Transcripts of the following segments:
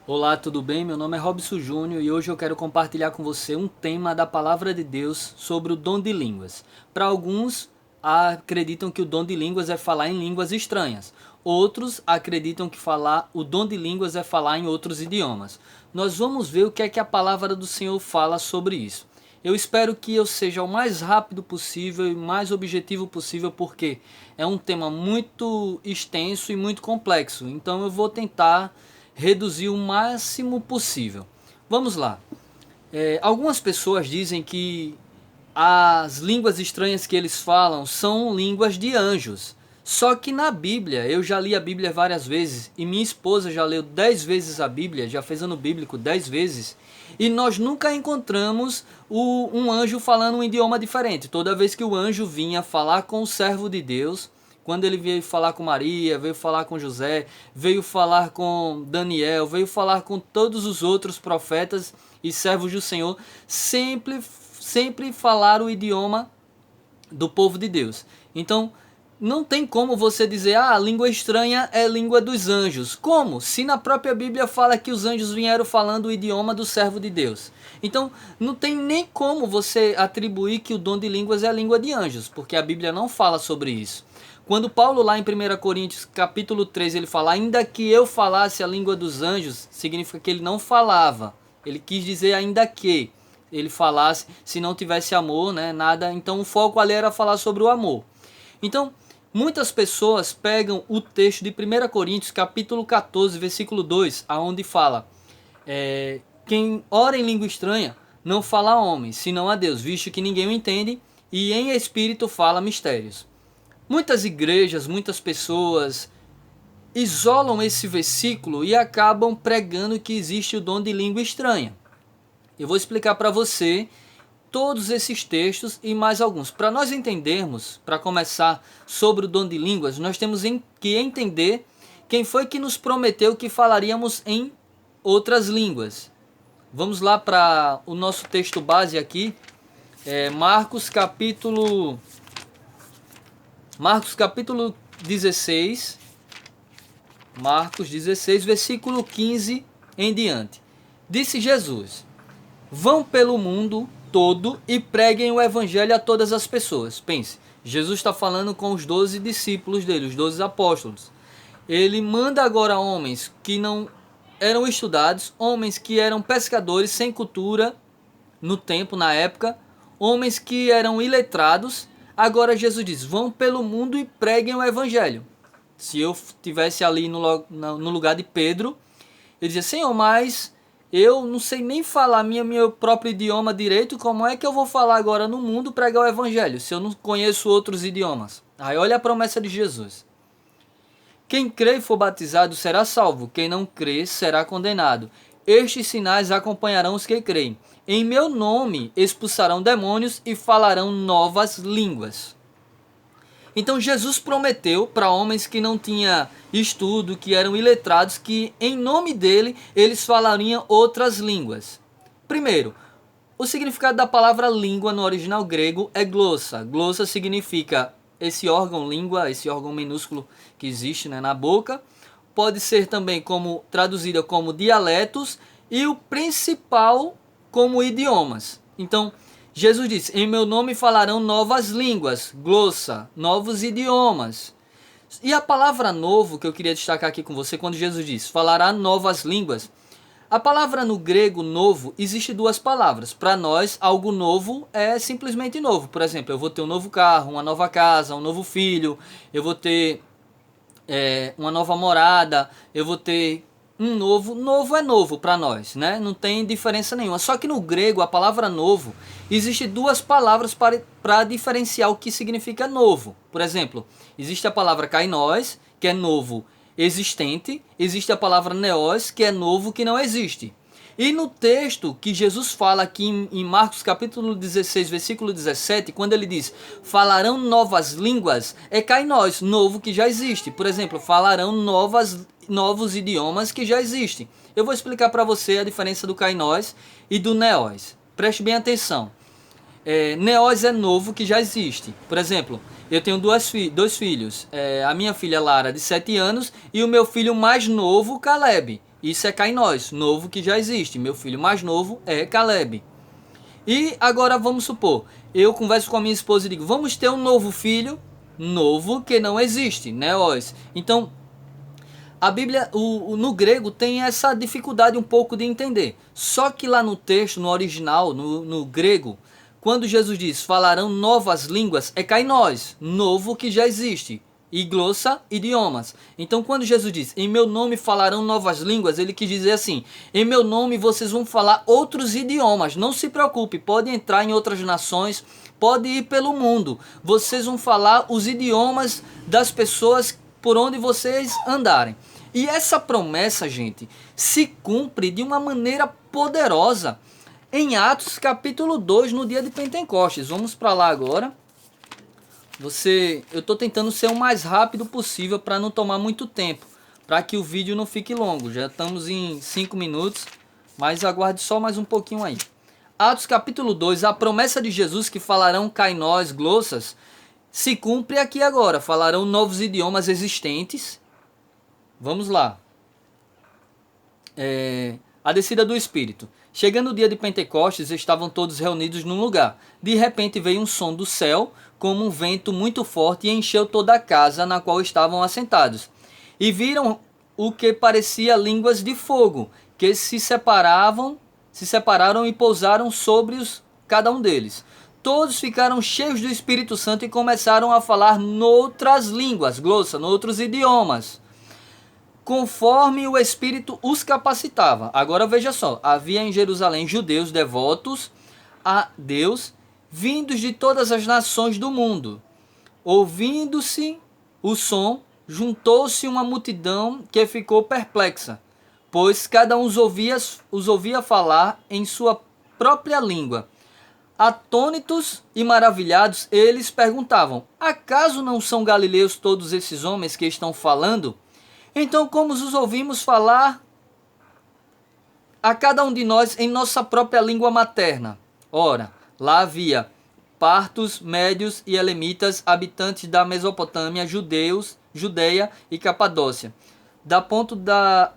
Olá, tudo bem? Meu nome é Robson Júnior e hoje eu quero compartilhar com você um tema da Palavra de Deus sobre o dom de línguas. Para alguns, acreditam que o dom de línguas é falar em línguas estranhas. Outros acreditam que o dom de línguas é falar em outros idiomas. Nós vamos ver o que é que a Palavra do Senhor fala sobre isso. Eu espero que eu seja o mais rápido possível e mais objetivo possível, porque é um tema muito extenso e muito complexo. Então eu vou tentar reduzir o máximo possível. Vamos lá. Algumas pessoas dizem que as línguas estranhas que eles falam são línguas de anjos. Só que na Bíblia, eu já li a Bíblia várias vezes e minha esposa já leu 10 vezes a Bíblia, já fez ano bíblico 10 vezes, e nós nunca encontramos um anjo falando um idioma diferente. Toda vez que o anjo vinha falar com o servo de Deus, quando ele veio falar com Maria, veio falar com José, veio falar com Daniel, veio falar com todos os outros profetas e servos do Senhor, sempre falaram o idioma do povo de Deus. Então, não tem como você dizer, a língua estranha é língua dos anjos. Como? Se na própria Bíblia fala que os anjos vieram falando o idioma do servo de Deus. Então, não tem nem como você atribuir que o dom de línguas é a língua de anjos, porque a Bíblia não fala sobre isso. Quando Paulo lá em 1 Coríntios capítulo 3 ele fala, ainda que eu falasse a língua dos anjos, significa que ele não falava. Ele quis dizer ainda que ele falasse, se não tivesse amor, né, nada. Então o foco ali era falar sobre o amor. Então, muitas pessoas pegam o texto de 1 Coríntios capítulo 14, versículo 2, aonde fala, quem ora em língua estranha não fala a homens, senão a Deus, visto que ninguém o entende, e em espírito fala mistérios. Muitas igrejas, muitas pessoas isolam esse versículo e acabam pregando que existe o dom de língua estranha. Eu vou explicar para você todos esses textos e mais alguns. Para nós entendermos, para começar, sobre o dom de línguas, nós temos que entender quem foi que nos prometeu que falaríamos em outras línguas. Vamos lá para o nosso texto base aqui, Marcos capítulo 16, Marcos 16, versículo 15 em diante. Disse Jesus, vão pelo mundo todo e preguem o evangelho a todas as pessoas. Pense, Jesus está falando com os 12 discípulos dele, os 12 apóstolos. Ele manda agora homens que não eram estudados, homens que eram pescadores sem cultura no tempo, na época, homens que eram iletrados. Agora Jesus diz, vão pelo mundo e preguem o evangelho. Se eu estivesse ali no lugar de Pedro, ele dizia, Senhor, mas eu não sei nem falar meu próprio idioma direito, como é que eu vou falar agora no mundo pregar o evangelho, se eu não conheço outros idiomas? Aí olha a promessa de Jesus. Quem crê e for batizado será salvo, quem não crê será condenado. Estes sinais acompanharão os que creem. Em meu nome expulsarão demônios e falarão novas línguas. Então Jesus prometeu para homens que não tinham estudo, que eram iletrados, que em nome dele eles falariam outras línguas. Primeiro, o significado da palavra língua no original grego é glossa. Glossa significa esse órgão língua, esse órgão minúsculo que existe, né, na boca. Pode ser também traduzida como dialetos e o principal como idiomas. Então, Jesus disse, em meu nome falarão novas línguas, glossa, novos idiomas. E a palavra novo que eu queria destacar aqui com você, quando Jesus diz, falará novas línguas, a palavra no grego novo, existe duas palavras. Para nós, algo novo é simplesmente novo. Por exemplo, eu vou ter um novo carro, uma nova casa, um novo filho, eu vou ter uma nova morada, eu vou ter novo é novo para nós, né? Não tem diferença nenhuma. Só que no grego, a palavra novo, existe duas palavras para diferenciar o que significa novo. Por exemplo, existe a palavra kainos, que é novo existente, existe a palavra neos, que é novo que não existe. E no texto que Jesus fala aqui em Marcos capítulo 16, versículo 17, quando ele diz, falarão novas línguas, é kainos, novo que já existe. Por exemplo, falarão novos idiomas que já existem. Eu vou explicar para você a diferença do kainos e do neos. Preste bem atenção. Neos é novo que já existe. Por exemplo, eu tenho dois filhos. A minha filha Lara, de 7 anos, e o meu filho mais novo, Caleb. Isso é kainós, novo que já existe. Meu filho mais novo é Caleb. E agora vamos supor, eu converso com a minha esposa e digo, vamos ter um novo filho, novo que não existe, neós. Então, a Bíblia, no grego, tem essa dificuldade um pouco de entender. Só que lá no texto, no original, no grego, quando Jesus diz, falarão novas línguas, é kainós, novo que já existe. E glossa, idiomas. Então, quando Jesus diz, em meu nome falarão novas línguas, ele quis dizer assim, em meu nome vocês vão falar outros idiomas. Não se preocupe, pode entrar em outras nações, pode ir pelo mundo. Vocês vão falar os idiomas das pessoas por onde vocês andarem. E essa promessa, gente, se cumpre de uma maneira poderosa em Atos capítulo 2, no dia de Pentecostes. Vamos para lá agora. Eu estou tentando ser o mais rápido possível para não tomar muito tempo, para que o vídeo não fique longo. Já estamos em 5 minutos, mas aguarde só mais um pouquinho aí. Atos capítulo 2, a promessa de Jesus que falarão kainós, glossas, se cumpre aqui agora. Falarão novos idiomas existentes. Vamos lá. A descida do Espírito. Chegando o dia de Pentecostes, estavam todos reunidos num lugar. De repente veio um som do céu, como um vento muito forte, e encheu toda a casa na qual estavam assentados. E viram o que parecia línguas de fogo, que se separaram e pousaram sobre cada um deles. Todos ficaram cheios do Espírito Santo e começaram a falar noutras línguas, glossa, noutros idiomas, conforme o Espírito os capacitava. Agora veja só, havia em Jerusalém judeus devotos a Deus, vindos de todas as nações do mundo. Ouvindo-se o som, juntou-se uma multidão que ficou perplexa, pois cada um os ouvia falar em sua própria língua. Atônitos e maravilhados, eles perguntavam, acaso não são galileus todos esses homens que estão falando? Então, como os ouvimos falar a cada um de nós em nossa própria língua materna? Ora, lá havia partos, médios e elemitas, habitantes da Mesopotâmia, judeus, Judeia e Capadócia, da ponto da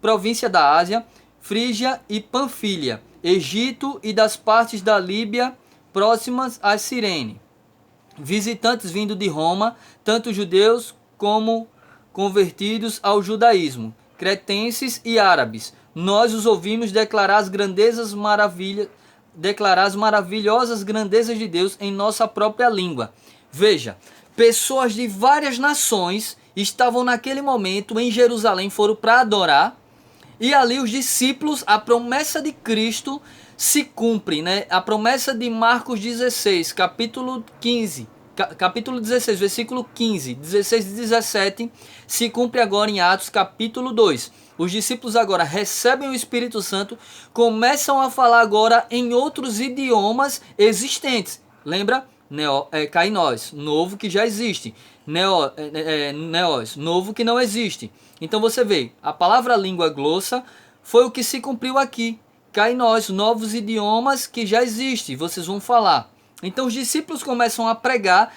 província da Ásia, Frígia e Panfilha, Egito e das partes da Líbia próximas a Cirene. Visitantes vindo de Roma, tanto judeus como convertidos ao judaísmo, cretenses e árabes. Nós os ouvimos declarar as maravilhosas grandezas de Deus em nossa própria língua. Veja, pessoas de várias nações estavam naquele momento em Jerusalém, foram para adorar, e ali os discípulos, a promessa de Cristo se cumpre, né? A promessa de Marcos 16, capítulo 16, versículo 15, 16 e 17, se cumpre agora em Atos capítulo 2. Os discípulos agora recebem o Espírito Santo, começam a falar agora em outros idiomas existentes. Lembra? Kainós, novo que já existe. Neos, novo que não existe. Então você vê, a palavra língua glossa foi o que se cumpriu aqui. Kainós, novos idiomas que já existem, vocês vão falar. Então os discípulos começam a pregar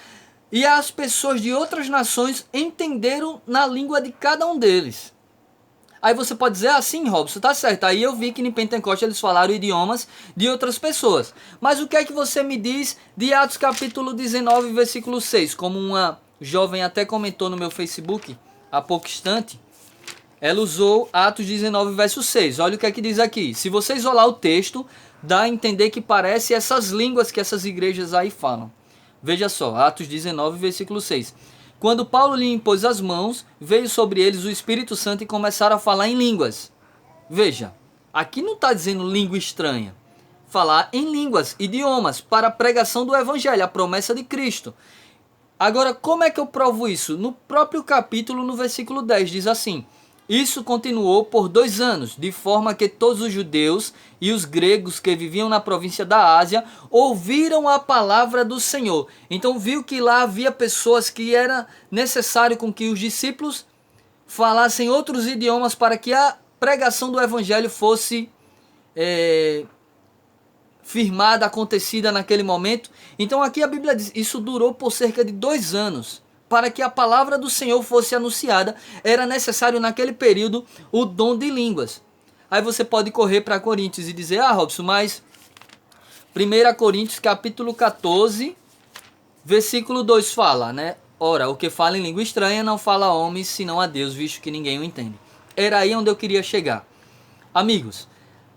e as pessoas de outras nações entenderam na língua de cada um deles. Aí você pode dizer, sim, Robson, tá certo. Aí eu vi que em Pentecostes eles falaram idiomas de outras pessoas. Mas o que é que você me diz de Atos capítulo 19, versículo 6? Como uma jovem até comentou no meu Facebook há pouco instante, ela usou Atos 19, verso 6. Olha o que é que diz aqui. Se você isolar o texto, dá a entender que parece essas línguas que essas igrejas aí falam. Veja só, Atos 19, versículo 6. Quando Paulo lhe impôs as mãos, veio sobre eles o Espírito Santo e começaram a falar em línguas. Veja, aqui não está dizendo língua estranha. Falar em línguas, idiomas, para a pregação do Evangelho, a promessa de Cristo. Agora, como é que eu provo isso? No próprio capítulo, no versículo 10, diz assim: isso continuou por 2 anos, de forma que todos os judeus e os gregos que viviam na província da Ásia ouviram a palavra do Senhor. Então viu que lá havia pessoas que era necessário com que os discípulos falassem outros idiomas para que a pregação do evangelho fosse firmada, acontecida naquele momento. Então aqui a Bíblia diz, isso durou por cerca de 2 anos. para que a palavra do Senhor fosse anunciada, era necessário naquele período o dom de línguas. Aí você pode correr para Coríntios e dizer, Robson, mas 1 Coríntios capítulo 14, versículo 2 fala, né? Ora, o que fala em língua estranha não fala a homens, senão a Deus, visto que ninguém o entende. Era aí onde eu queria chegar. Amigos,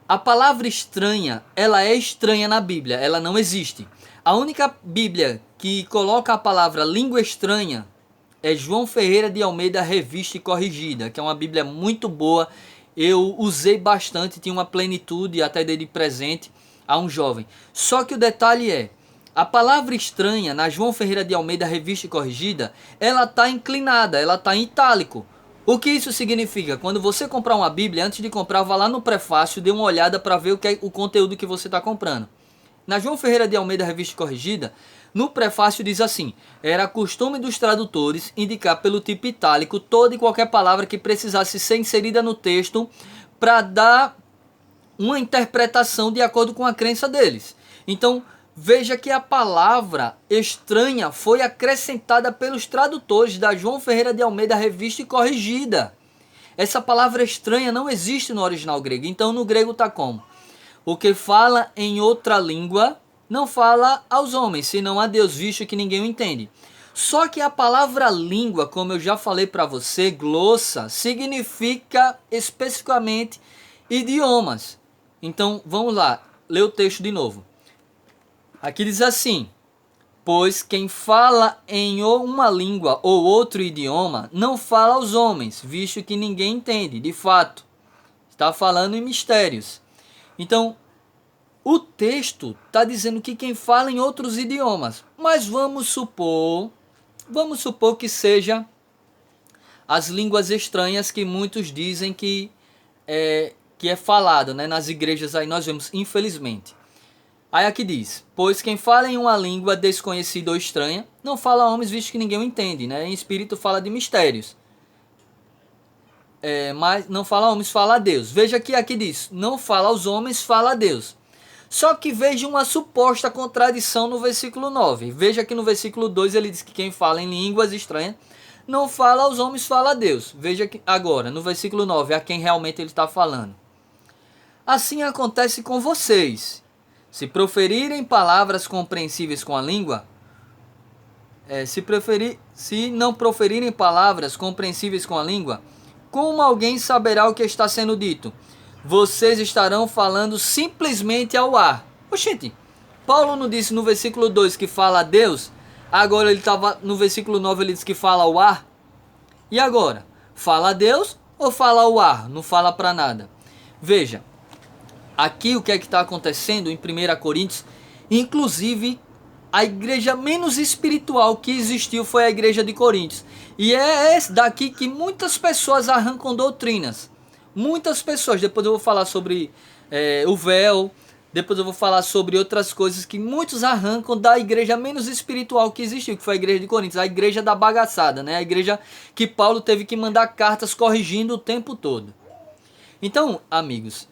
a palavra estranha, ela é estranha na Bíblia, ela não existe. A única Bíblia que coloca a palavra língua estranha é João Ferreira de Almeida, Revista e Corrigida, que é uma Bíblia muito boa. Eu usei bastante, tinha uma plenitude, até dei de presente a um jovem. Só que o detalhe é, a palavra estranha, na João Ferreira de Almeida, Revista e Corrigida, ela está inclinada, ela está em itálico. O que isso significa? Quando você comprar uma Bíblia, antes de comprar, vá lá no prefácio, dê uma olhada para ver o conteúdo que você está comprando. Na João Ferreira de Almeida, Revista e Corrigida, no prefácio diz assim: era costume dos tradutores indicar pelo tipo itálico toda e qualquer palavra que precisasse ser inserida no texto para dar uma interpretação de acordo com a crença deles. Então, veja que a palavra estranha foi acrescentada pelos tradutores da João Ferreira de Almeida, Revista e Corrigida. Essa palavra estranha não existe no original grego. Então, no grego está como? O que fala em outra língua não fala aos homens, senão a Deus, visto que ninguém o entende. Só que a palavra língua, como eu já falei para você, glossa, significa especificamente idiomas. Então, vamos lá, ler o texto de novo. Aqui diz assim: pois quem fala em uma língua ou outro idioma não fala aos homens, visto que ninguém entende. De fato, está falando em mistérios. Então, o texto está dizendo que quem fala em outros idiomas, mas vamos supor que seja as línguas estranhas que muitos dizem que é falado, né? Nas igrejas aí nós vemos, infelizmente. Aí aqui diz, pois quem fala em uma língua desconhecida ou estranha, não fala a homens, visto que ninguém o entende, né? Em espírito fala de mistérios. Mas não fala a homens, fala a Deus. Veja que aqui diz, não fala aos homens, fala a Deus. Só que veja uma suposta contradição no versículo 9. Veja que no versículo 2 ele diz que quem fala em línguas estranhas não fala aos homens, fala a Deus. Veja que agora, no versículo 9, a quem realmente ele está falando. Assim acontece com vocês. Se proferirem palavras compreensíveis com a língua, se não proferirem palavras compreensíveis com a língua, como alguém saberá o que está sendo dito? Vocês estarão falando simplesmente ao ar. Oxente, Paulo não disse no versículo 2 que fala a Deus? Agora ele estava no versículo 9, ele diz que fala ao ar? E agora? Fala a Deus ou fala ao ar? Não fala para nada. Veja, aqui o que é que está acontecendo em 1 Coríntios? Inclusive, a igreja menos espiritual que existiu foi a igreja de Coríntios. E é daqui que muitas pessoas arrancam doutrinas. Muitas pessoas, depois eu vou falar sobre o véu, depois eu vou falar sobre outras coisas que muitos arrancam da igreja menos espiritual que existiu, que foi a igreja de Coríntios, a igreja da bagaçada, né? A igreja que Paulo teve que mandar cartas corrigindo o tempo todo. Então, amigos,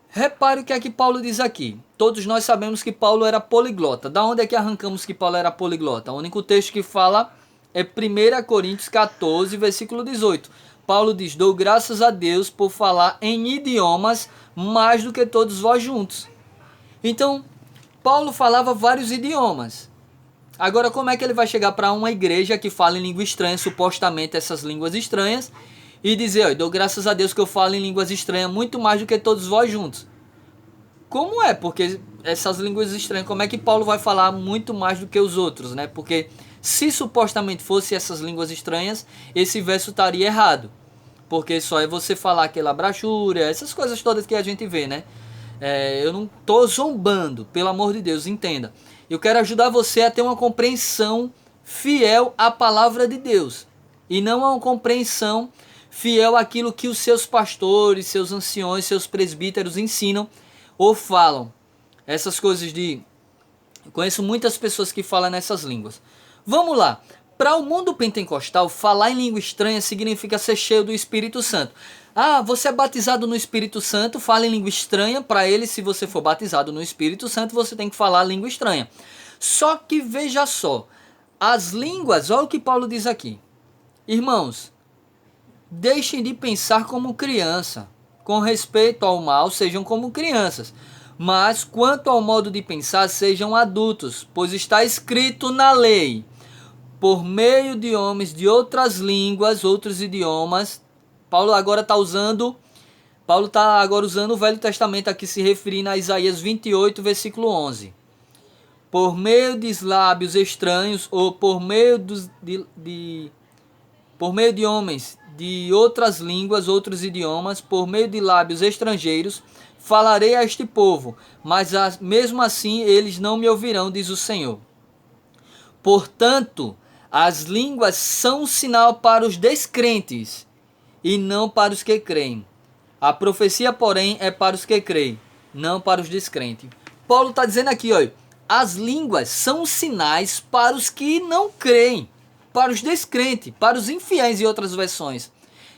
repare o que é que Paulo diz aqui. Todos nós sabemos que Paulo era poliglota. Da onde é que arrancamos que Paulo era poliglota? O único texto que fala é 1 Coríntios 14, versículo 18. Paulo diz, dou graças a Deus por falar em idiomas mais do que todos vós juntos. Então, Paulo falava vários idiomas. Agora, como é que ele vai chegar para uma igreja que fala em língua estranha, supostamente essas línguas estranhas, e dizer, dou graças a Deus que eu falo em línguas estranhas muito mais do que todos vós juntos? Como é? Porque essas línguas estranhas, como é que Paulo vai falar muito mais do que os outros, né? Porque se supostamente fosse essas línguas estranhas, esse verso estaria errado. Porque só é você falar aquela brachúria, essas coisas todas que a gente vê, né? Eu não estou zombando, pelo amor de Deus, entenda. Eu quero ajudar você a ter uma compreensão fiel à palavra de Deus. E não a uma compreensão fiel àquilo que os seus pastores, seus anciões, seus presbíteros ensinam ou falam. Essas coisas de... Eu conheço muitas pessoas que falam nessas línguas. Vamos lá. Para o mundo pentecostal, falar em língua estranha significa ser cheio do Espírito Santo. Ah, você é batizado no Espírito Santo, fala em língua estranha. Para ele, se você for batizado no Espírito Santo, você tem que falar língua estranha. Só que veja só, As línguas, olha o que Paulo diz aqui. Irmãos, deixem de pensar como criança. Com respeito ao mal, sejam como crianças. Mas, quanto ao modo de pensar, sejam adultos, pois está escrito na lei, por meio de homens de outras línguas, outros idiomas. Paulo agora está usando o Velho Testamento aqui, se referindo a Isaías 28, versículo 11. Por meio de lábios estranhos, ou por meio de homens de outras línguas, outros idiomas, por meio de lábios estrangeiros, falarei a este povo, mas mesmo assim eles não me ouvirão, diz o Senhor. Portanto, as línguas são um sinal para os descrentes e não para os que creem. A profecia, porém, é para os que creem, não para os descrentes. Paulo está dizendo aqui, olha, as línguas são sinais para os que não creem, para os descrentes, para os infiéis em outras versões.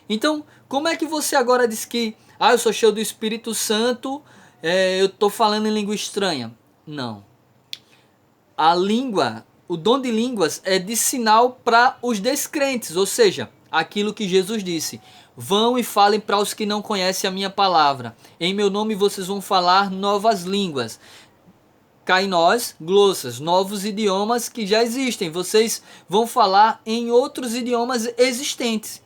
Então, como é que você agora diz que eu sou cheio do Espírito Santo, eu estou falando em língua estranha? Não. A língua, o dom de línguas é de sinal para os descrentes, ou seja, aquilo que Jesus disse: vão e falem para os que não conhecem a minha palavra. Em meu nome vocês vão falar novas línguas. Kainós, glossas, novos idiomas que já existem. Vocês vão falar em outros idiomas existentes.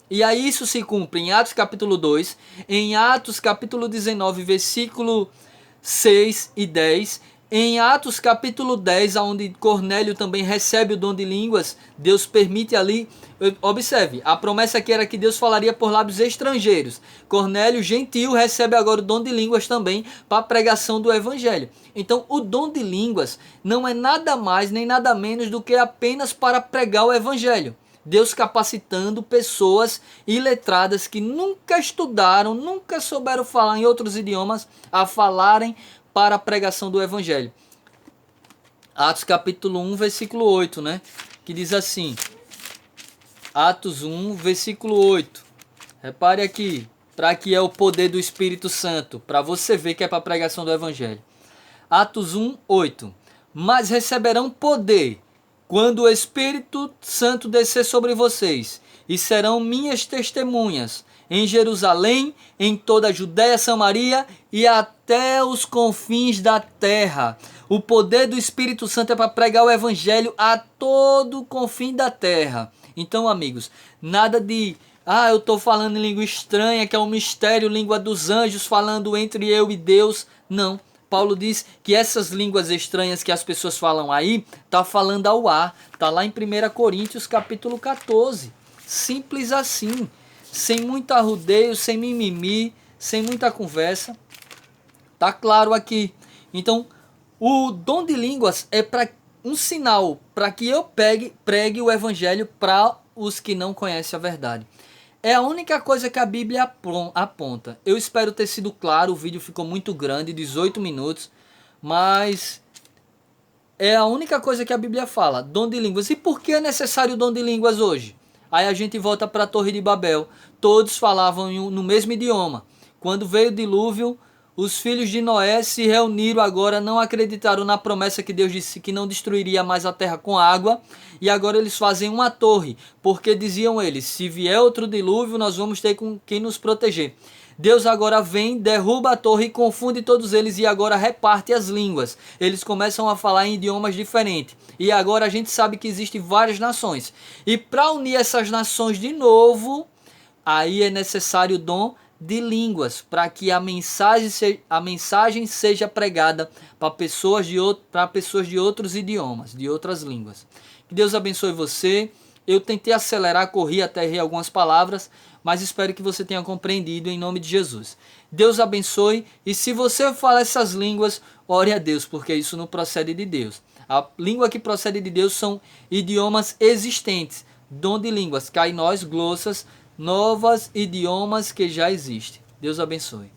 E aí isso se cumpre em Atos capítulo 2, em Atos capítulo 19, versículo 6 e 10, em Atos capítulo 10, onde Cornélio também recebe o dom de línguas, Deus permite ali, observe, a promessa aqui era que Deus falaria por lábios estrangeiros. Cornélio, gentil, recebe agora o dom de línguas também para a pregação do evangelho. Então o dom de línguas não é nada mais nem nada menos do que apenas para pregar o evangelho. Deus capacitando pessoas iletradas que nunca estudaram, nunca souberam falar em outros idiomas, a falarem para a pregação do evangelho. Atos capítulo 1, versículo 8, né? Que diz assim, Atos 1, versículo 8. Repare aqui, para que é o poder do Espírito Santo, para você ver que é para a pregação do evangelho. Atos 1, 8. Mas receberão poder quando o Espírito Santo descer sobre vocês, e serão minhas testemunhas em Jerusalém, em toda a Judéia, Samaria e até os confins da terra. O poder do Espírito Santo é para pregar o evangelho a todo o confim da terra. Então, amigos, nada de eu estou falando em língua estranha, que é um mistério, língua dos anjos, falando entre eu e Deus. Não. Paulo diz que essas línguas estranhas que as pessoas falam aí, tá falando ao ar. Tá lá em 1 Coríntios capítulo 14. Simples assim. Sem muito arrudeio, sem mimimi, sem muita conversa. Tá claro aqui. Então, o dom de línguas é para um sinal para que eu pregue o evangelho para os que não conhecem a verdade. É a única coisa que a Bíblia aponta. Eu espero ter sido claro, o vídeo ficou muito grande, 18 minutos, mas é a única coisa que a Bíblia fala, dom de línguas. E por que é necessário o dom de línguas hoje? Aí a gente volta para a Torre de Babel. Todos falavam no mesmo idioma. Quando veio o dilúvio, os filhos de Noé se reuniram agora, não acreditaram na promessa que Deus disse que não destruiria mais a terra com água. E agora eles fazem uma torre, porque diziam eles, se vier outro dilúvio, nós vamos ter com quem nos proteger. Deus agora vem, derruba a torre e confunde todos eles e agora reparte as línguas. Eles começam a falar em idiomas diferentes. E agora a gente sabe que existem várias nações. E para unir essas nações de novo, aí é necessário o dom de línguas, para que a mensagem seja pregada para pessoas de outros idiomas, de outras línguas. Que Deus abençoe você. Eu tentei acelerar, corri até errei algumas palavras, mas espero que você tenha compreendido em nome de Jesus. Deus abençoe, e se você fala essas línguas, ore a Deus, porque isso não procede de Deus. A língua que procede de Deus são idiomas existentes, dom de línguas, kainós, glossas, novos idiomas que já existem. Deus abençoe.